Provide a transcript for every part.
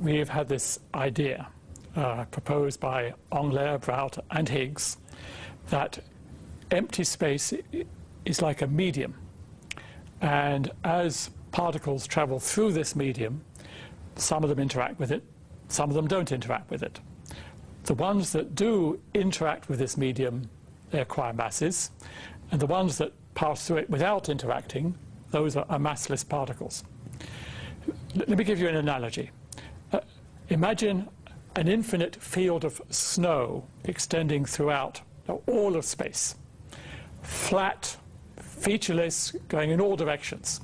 we've had this idea proposed by Englert, Brout, and Higgs that empty space is like a medium, and as particles travel through this medium, some of them interact with it, some of them don't interact with it. The ones that do interact with this medium, they acquire masses, and the ones that pass through it without interacting, those are massless particles. Let me give you an analogy. Imagine an infinite field of snow extending throughout all of space. Flat, featureless, going in all directions.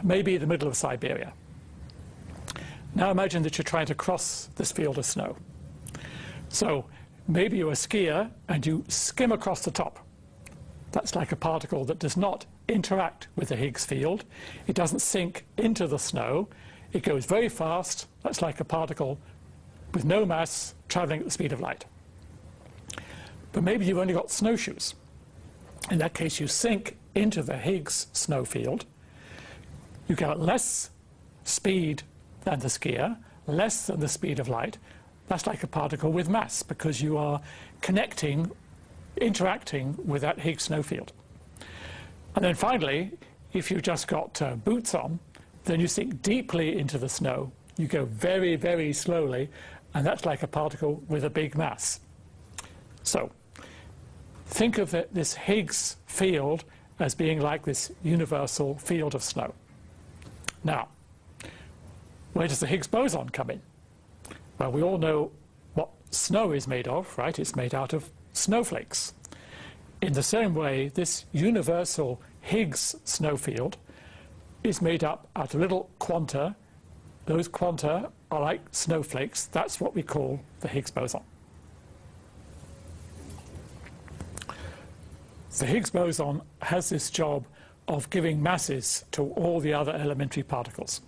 Maybe the middle of Siberia. Now imagine that you're trying to cross this field of snow. So maybe you're a skier and you skim across the top. That's like a particle that does not interact with the Higgs field. It doesn't sink into the snow. It goes very fast. That's like a particle with no mass traveling at the speed of light. But maybe you've only got snowshoes. In that case, you sink into the Higgs snow field. You get less speed than the skier, less than the speed of light. That's like a particle with mass because you are interacting with that Higgs snow field. And then finally, if you've just got boots on, then you sink deeply into the snow. You go very, very slowly, and that's like a particle with a big mass. So think of this Higgs field as being like this universal field of snow. Now, where does the Higgs boson come in? Well, we all know what snow is made of, right? It's made out of snowflakes. In the same way, this universal Higgs snow field is made up out of little quanta. Those quanta are like snowflakes. That's what we call the Higgs boson. The Higgs boson has this job of giving masses to all the other elementary particles.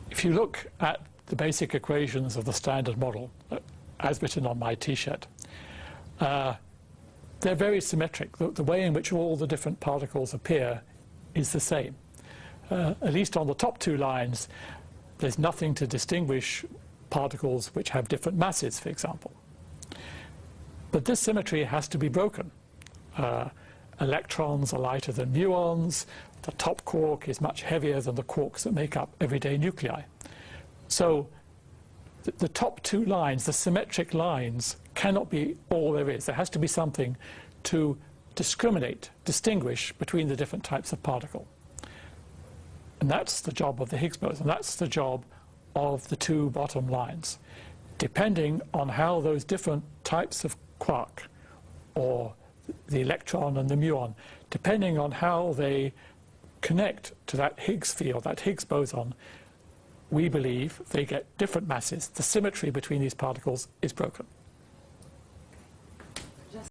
If you look at the basic equations of the Standard Model, as written on my T-shirt, they're very symmetric. The way in which all the different particles appear is the same. At least on the top two lines, there's nothing to distinguish particles which have different masses, for example. But this symmetry has to be broken. Electrons are lighter than muons. The top quark is much heavier than the quarks that make up everyday nuclei. So the top two lines, the symmetric lines, cannot be all there is. There has to be something to distinguish between the different types of particle. And that's the job of the Higgs boson. That's the job of the two bottom lines. Depending on how those different types of quark, or the electron and the muon, depending on how they connect to that Higgs field, that Higgs boson, we believe they get different masses. The symmetry between these particles is broken.